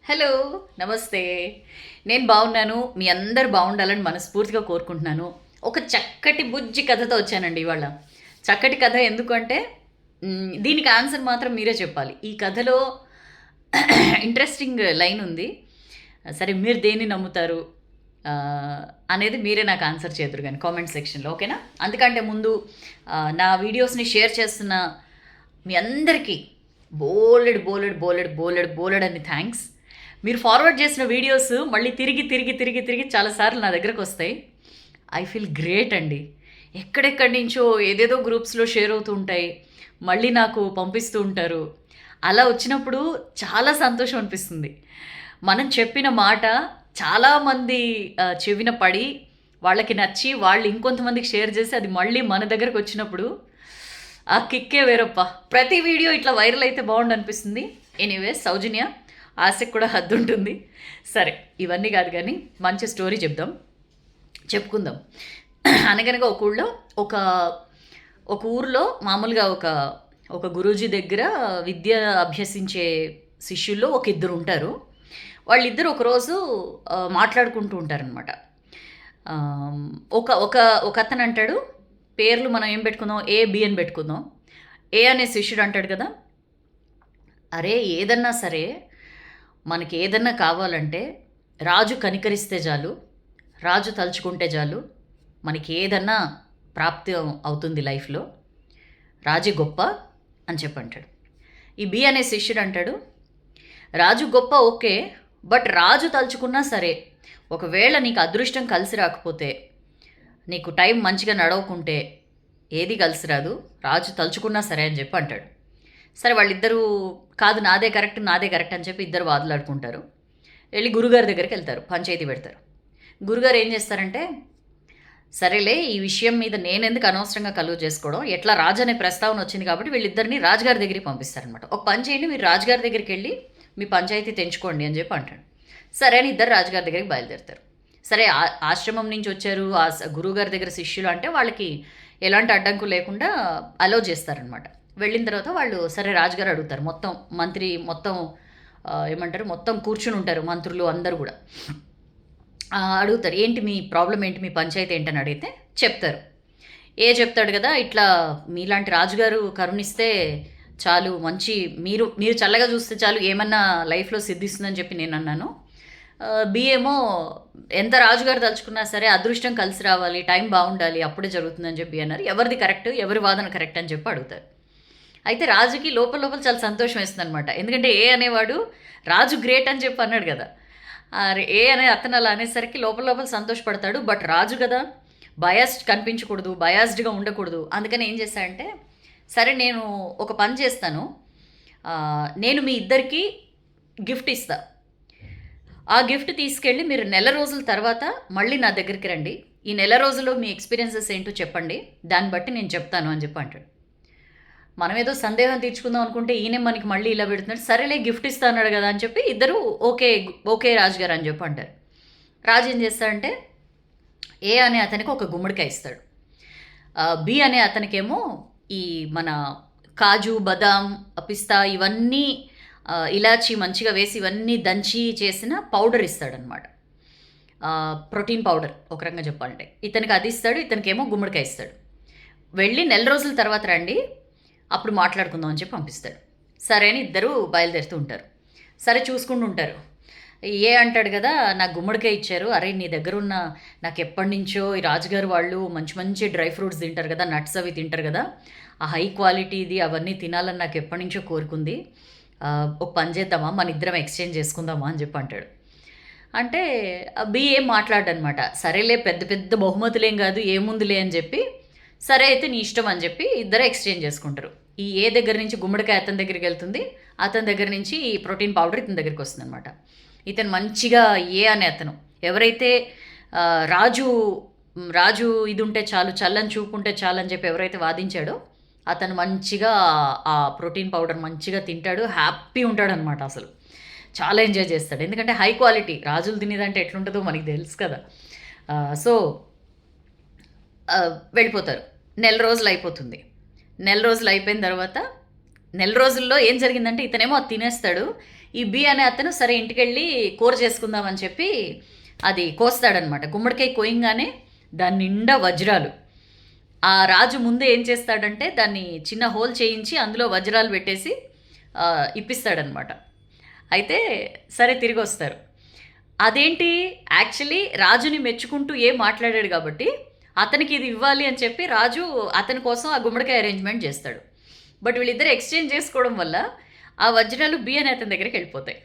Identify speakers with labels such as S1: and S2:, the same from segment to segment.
S1: Hello! నమస్తే. నేను బాగున్నాను. మీ అందరూ బాగుండాలని మనస్ఫూర్తిగా కోరుకుంటున్నాను. ఒక చక్కటి బుజ్జి కథతో వచ్చానండి ఇవాళ. చక్కటి కథ ఎందుకంటే దీనికి ఆన్సర్ మాత్రం మీరే చెప్పాలి. ఈ కథలో ఇంట్రెస్టింగ్ లైన్ ఉంది. సరే మీరు దేన్ని నమ్ముతారు అనేది మీరే నాకు ఆన్సర్ చేదురు గాని కామెంట్ సెక్షన్‌లో ఓకేనా? అందుకంటే ముందు నా వీడియోస్‌ని షేర్ చేస్తున్న మీ అందరికీ బోలెడన్ని థ్యాంక్స్. మీరు ఫార్వర్డ్ చేసిన వీడియోస్ మళ్ళీ తిరిగి చాలా సార్లు నా దగ్గరకొస్తాయి. ఐ ఫీల్ గ్రేట్ అండి. ఎక్కడెక్కడి నుంచో ఏదేదో గ్రూప్స్‌లో షేర్ అవుతూ ఉంటాయి. మళ్ళీ నాకు పంపిస్తూ ఉంటారు. అలా వచ్చినప్పుడు చాలా సంతోషం అనిపిస్తుంది. మనం చెప్పిన మాట చాలామంది చెవిన పడి, వాళ్ళకి నచ్చి, వాళ్ళు ఇంకొంతమందికి షేర్ చేసి అది మళ్ళీ మన దగ్గరకొచ్చినప్పుడు ఆ కిక్కే వేరప్పా! ప్రతి వీడియో ఇట్లా వైరల్ అయితే బావుండనిపిస్తుంది. ఎనీవేస్ సౌజన్య ఆశకు కూడా హద్దుంటుంది. సరే ఇవన్నీ కాదు గానీ మంచి స్టోరీ చెప్పుకుందాం. అనగనగా ఒక ఊళ్ళో ఒక ఊరిలో మామూలుగా ఒక గురూజీ దగ్గర విద్య అభ్యసించే శిష్యుల్లో ఒక ఇద్దరు ఉంటారు. వాళ్ళిద్దరూ ఒకరోజు మాట్లాడుకుంటూ ఉంటారనమాట. ఒక ఒక ఒకతను అంటాడు, పేర్లు మనం ఏం పెట్టుకుందాం, ఏ, బి అని పెట్టుకుందాం. ఏ అనే శిష్యుడు అంటాడు కదా, అరే ఏదన్నా సరే మనకి ఏదన్నా కావాలంటే రాజు కనికరిస్తే చాలు, రాజు తలుచుకుంటే చాలు, మనకి ఏదన్నా ప్రాప్తి అవుతుంది లైఫ్లో, రాజు గొప్ప అని చెప్పంటాడు. ఈ బి అనే శిష్యుడు అంటాడు, రాజు గొప్ప ఓకే, బట్ రాజు తలుచుకున్నా సరే, ఒకవేళ నీకు అదృష్టం కలిసి రాకపోతే, నీకు టైం మంచిగా నడవకుంటే ఏది కలిసి రాదు, రాజు తలుచుకున్నా సరే అని చెప్పి అంటాడు. సరే వాళ్ళిద్దరూ కాదు నాదే కరెక్ట్ అని చెప్పి ఇద్దరు వాదులాడుకుంటారు. వెళ్ళి గురుగారి దగ్గరికి వెళ్తారు, పంచాయతీ పెడతారు. గురుగారు ఏం చేస్తారంటే, సరేలే ఈ విషయం మీద నేనెందుకు అనవసరంగా కలువ చేసుకోవడం, ఎట్లా రాజు అనే ప్రస్తావన వచ్చింది కాబట్టి వీళ్ళిద్దరిని రాజుగారి దగ్గరికి పంపిస్తారనమాట. ఒక పని చేయండి, మీరు రాజుగారి దగ్గరికి వెళ్ళి మీ పంచాయతీ తెంచుకోండి అని చెప్పి అంటాడు. సరే అని ఇద్దరు రాజుగారి దగ్గరికి బయలుదేరుతారు. సరే ఆశ్రమం నుంచి వచ్చారు, గురువుగారి దగ్గర శిష్యులు అంటే వాళ్ళకి ఎలాంటి అడ్డంకు లేకుండా అలౌ చేస్తారనమాట. వెళ్ళిన తర్వాత వాళ్ళు సరే రాజుగారు అడుగుతారు, మొత్తం ఏమంటారు, మొత్తం కూర్చుని ఉంటారు మంత్రులు అందరూ కూడా. అడుగుతారు, ఏంటి మీ ప్రాబ్లం ఏంటి, మీ పంచాయతీ ఏంటని అడిగితే చెప్తారు. చెప్తాడు కదా, ఇట్లా మీలాంటి రాజుగారు కరుణిస్తే చాలు, మంచి మీరు చల్లగా చూస్తే చాలు ఏమన్నా లైఫ్లో సిద్ధిస్తుందని చెప్పి నేను అన్నాను. ఏమో ఎంత రాజుగారు తలుచుకున్నా సరే అదృష్టం కలిసి రావాలి, టైం బాగుండాలి, అప్పుడే జరుగుతుందని చెప్పి అన్నారు. ఎవరిది కరెక్ట్, ఎవరి వాదన కరెక్ట్ అని చెప్పి అడుగుతారు. అయితే రాజుకి లోపల చాలా సంతోషం వేస్తుంది అనమాట. ఎందుకంటే ఏ అనేవాడు రాజు గ్రేట్ అని చెప్పి అన్నాడు కదా, ఏ అనే అతను అలా అనేసరికి లోపల సంతోషపడతాడు. బట్ రాజు కదా, బయాస్డ్ కనిపించకూడదు, బయాస్డ్గా ఉండకూడదు. అందుకని ఏం చేశాడంటే, సరే నేను ఒక పని చేస్తాను, నేను మీ ఇద్దరికి గిఫ్ట్ ఇస్తా, ఆ గిఫ్ట్ తీసుకెళ్ళి మీరు నెల రోజుల తర్వాత మళ్ళీ నా దగ్గరికి రండి, ఈ నెల రోజుల్లో మీ ఎక్స్పీరియన్సెస్ ఏంటో చెప్పండి, దాన్ని బట్టి నేను చెప్తాను అని చెప్పి అంటాడు. మనం ఏదో సందేహం తీర్చుకుందాం అనుకుంటే ఈయనే మనకి మళ్ళీ ఇలా పెడుతున్నాడు. సరేలే గిఫ్ట్ ఇస్తా అన్నాడు కదా అని చెప్పి ఇద్దరు ఓకే రాజుగారు అని చెప్పి అంటారు. రాజు ఏం చేస్తాడంటే, ఏ అనే అతనికి ఒక గుమ్మడికాయ ఇస్తాడు, బి అనే అతనికేమో ఈ మన కాజు, బదాం, పిస్తా ఇవన్నీ ఇలాచి మంచిగా వేసి ఇవన్నీ దంచి చేసిన పౌడర్ ఇస్తాడనమాట, ప్రోటీన్ పౌడర్ ఒక రకంగా చెప్పాలంటే. ఇతనికి అది ఇస్తాడు, ఇతనికేమో గుమ్మడికాయ ఇస్తాడు. వెళ్ళి నెల రోజుల తర్వాత రండి, అప్పుడు మాట్లాడుకుందాం అని చెప్పి పంపిస్తాడు. సరే అని ఇద్దరు బయలుదేరుతూ ఉంటారు. సరే చూసుకుంటూ ఉంటారు. అంటాడు కదా, నాకు గుమ్మడికాయ ఇచ్చారు, అరే నీ దగ్గర ఉన్న, నాకు ఎప్పటి నుంచో ఈ రాజుగారు వాళ్ళు మంచి డ్రై ఫ్రూట్స్ తింటారు కదా, నట్స్ అవి తింటారు కదా, ఆ హై క్వాలిటీది అవన్నీ తినాలని నాకు ఎప్పటి నుంచో కోరుకుంది, ఒక పని చేద్దామా, మన ఇద్దరం ఎక్స్చేంజ్ చేసుకుందామా అని చెప్పి అంటాడు. అంటే ఏం మాట్లాడనమాట. సరేలే పెద్ద బహుమతులేం కాదు, ఏముందిలే అని చెప్పి, సరే అయితే నీ ఇష్టం అని చెప్పి ఇద్దరు ఎక్స్చేంజ్ చేసుకుంటారు. ఈ దగ్గర నుంచి గుమ్మడికాయ అతని దగ్గరికి వెళ్తుంది, అతని దగ్గర నుంచి ఈ ప్రోటీన్ పౌడర్ ఇతని దగ్గరికి వస్తుంది అనమాట. ఇతను మంచిగా అనే అతను ఎవరైతే రాజు ఇది ఉంటే చాలు, చల్లని చూపు ఉంటే చాలు అని చెప్పి ఎవరైతే వాదించాడో అతను మంచిగా ఆ ప్రోటీన్ పౌడర్ మంచిగా తింటాడు, హ్యాపీ ఉంటాడు అనమాట. అసలు చాలా ఎంజాయ్ చేస్తాడు, ఎందుకంటే హై క్వాలిటీ, రాజులు తినేదంటే ఎట్లుంటుందో మనకి తెలుసు కదా. సో వెళ్ళిపోతారు. నెల రోజులు అయిపోతుంది. నెల రోజులు అయిపోయిన తర్వాత నెల రోజుల్లో ఏం జరిగిందంటే, ఇతనేమో అది తినేస్తాడు, ఈ బి అనే అతను సరే ఇంటికెళ్ళి కూర చేసుకుందామని చెప్పి అది కోస్తాడనమాట. గుమ్మడికాయ కోయంగానే దాని నిండా వజ్రాలు. ఆ రాజు ముందు ఏం చేస్తాడంటే దాన్ని చిన్న హోల్ చేయించి అందులో వజ్రాలు పెట్టేసి ఇప్పిస్తాడనమాట. అయితే సరే తిరిగి వస్తారు. అదేంటి, యాక్చువల్లీ రాజుని మెచ్చుకుంటూ ఏం మాట్లాడాడు కాబట్టి అతనికి ఇది ఇవ్వాలి అని చెప్పి రాజు అతని కోసం ఆ గుమ్మడికాయ అరేంజ్మెంట్ చేస్తాడు. బట్ వీళ్ళిద్దరు ఎక్స్చేంజ్ చేసుకోవడం వల్ల ఆ వజ్రాలు బి అనే అతని దగ్గరికి వెళ్ళిపోతాయి.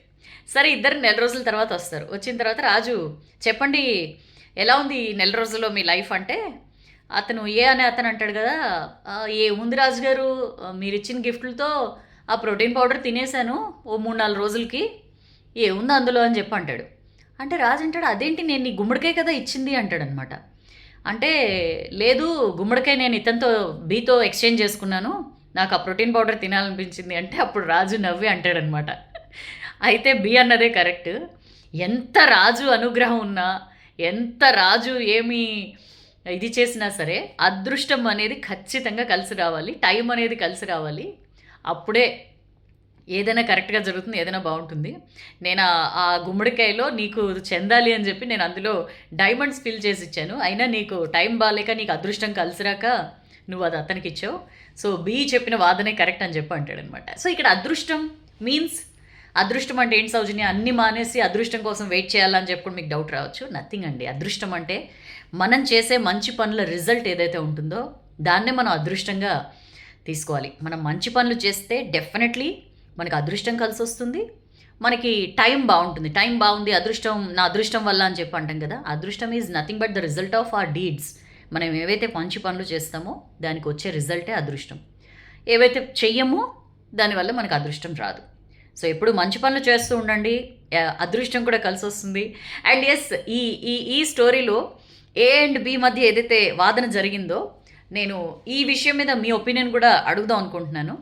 S1: సరే ఇద్దరు నెల రోజుల తర్వాత వస్తారు. వచ్చిన తర్వాత రాజు, చెప్పండి ఎలా ఉంది ఈ నెల రోజుల్లో మీ లైఫ్ అంటే, అతను ఏ అనే అతను అంటాడు కదా, ఏముంది రాజుగారు, మీరు ఇచ్చిన గిఫ్ట్లతో ఆ ప్రోటీన్ పౌడర్ తినేసాను ఓ 3-4 రోజులకి, ఏముంది అందులో అని చెప్పి అంటాడు. అంటే రాజు అంటాడు, అదేంటి నేను నీ గుమ్మడికాయ కదా ఇచ్చింది అంటాడనమాట. అంటే లేదు, గుమ్మడికాయ నేను ఇతనితో బీతో ఎక్స్చేంజ్ చేసుకున్నాను, నాకు ఆ ప్రోటీన్ పౌడర్ తినాలనిపించింది అంటే అప్పుడు రాజు నవ్వి అంటాడనమాట. అయితే బి అన్నదే కరెక్ట్. ఎంత రాజు అనుగ్రహం ఉన్నా, ఎంత రాజు ఏమి ఇది చేసినా సరే అదృష్టం అనేది ఖచ్చితంగా కలిసి రావాలి, టైం అనేది కలిసి రావాలి. అప్పుడే ఏదైనా కరెక్ట్గా జరుగుతుంది, ఏదైనా బాగుంటుంది. నేను ఆ గుమ్మడికాయలో నీకు చెందాలి అని చెప్పి నేను అందులో డైమండ్స్ ఫిల్ చేసి ఇచ్చాను, అయినా నీకు టైం బాగాలేక నీకు అదృష్టం కలిసిరాక నువ్వు అది అతనికి ఇచ్చావు. సో బి చెప్పిన వాదనే కరెక్ట్ అని చెప్పి అంటాడనమాట. సో ఇక్కడ అదృష్టం మీన్స్, అదృష్టం అంటే ఏంటి సౌజన్య, అన్నీ మానేసి అదృష్టం కోసం వెయిట్ చేయాలని చెప్పి మీకు డౌట్ రావచ్చు. నథింగ్ అండి. అదృష్టం అంటే మనం చేసే మంచి పనుల రిజల్ట్ ఏదైతే ఉంటుందో దాన్నే మనం అదృష్టంగా తీసుకోవాలి. మనం మంచి పనులు చేస్తే డెఫినెట్లీ మనకు అదృష్టం కలిసి వస్తుంది, మనకి టైం బాగుంటుంది. టైం బాగుంది, అదృష్టం నా అదృష్టం వల్ల అని చెప్పి అంటాం కదా. అదృష్టం is nothing but the result of our deeds. మనం ఏవైతే మంచి పనులు చేస్తామో దానికి వచ్చే రిజల్టే అదృష్టం. ఏవైతే చెయ్యమో దానివల్ల మనకు అదృష్టం రాదు. సో ఎప్పుడు మంచి పనులు చేస్తూ ఉండండి, అదృష్టం కూడా కలిసి వస్తుంది. అండ్ ఎస్, ఈ ఈ ఈ స్టోరీలో ఏ అండ్ బి మధ్య ఏదైతే వాదన జరిగిందో, నేను ఈ విషయం మీద మీ ఒపీనియన్ కూడా అడుగుదాం అనుకుంటున్నాను.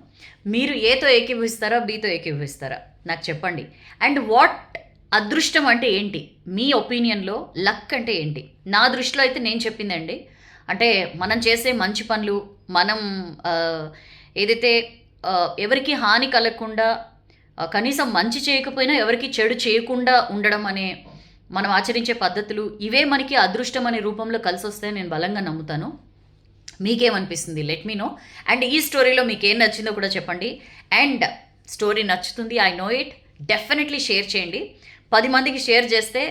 S1: మీరు ఏతో ఏకీభవిస్తారా, బీతో ఏకీభవిస్తారా నాకు చెప్పండి. అండ్ వాట్ అదృష్టం అంటే ఏంటి మీ ఒపీనియన్లో, లక్ అంటే ఏంటి? నా దృష్టిలో అయితే నేను చెప్పిందండి, అంటే మనం చేసే మంచి పనులు, మనం ఏదైతే ఎవరికి హాని కలగకుండా, కనీసం మంచి చేయకపోయినా ఎవరికి చెడు చేయకుండా ఉండడం అనే మనం ఆచరించే పద్ధతులు, ఇవే మనకి అదృష్టం అనే రూపంలో కలిసి వస్తాయని నేను బలంగా నమ్ముతాను. మీకేమనిపిస్తుంది? Let me no. అండ్ ఈ స్టోరీలో మీకు ఏం నచ్చిందో కూడా చెప్పండి. అండ్ స్టోరీ నచ్చుతుంది, I know it, definitely share చేయండి. 10 మందికి షేర్ చేస్తే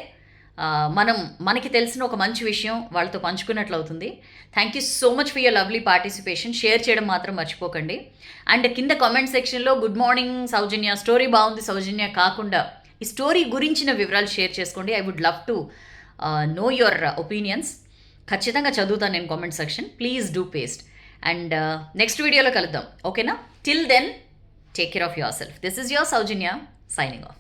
S1: మనకి తెలిసిన ఒక మంచి విషయం వాళ్ళతో పంచుకున్నట్లు అవుతుంది. Thank you so much for your lovely participation. Share చేయడం మాత్రం మర్చిపోకండి. అండ్ కింద కామెంట్ సెక్షన్లో గుడ్ మార్నింగ్ సౌజన్య, స్టోరీ బాగుంది సౌజన్య కాకుండా ఈ స్టోరీ గురించిన వివరాలు షేర్ చేసుకోండి. I would love to know your opinions. ఖచ్చితంగా చదువుతాను నేను comment section. Please do paste. And next వీడియోలో కలుద్దాం, ఓకేనా? Till then take care of yourself. This is your Soujanya signing of.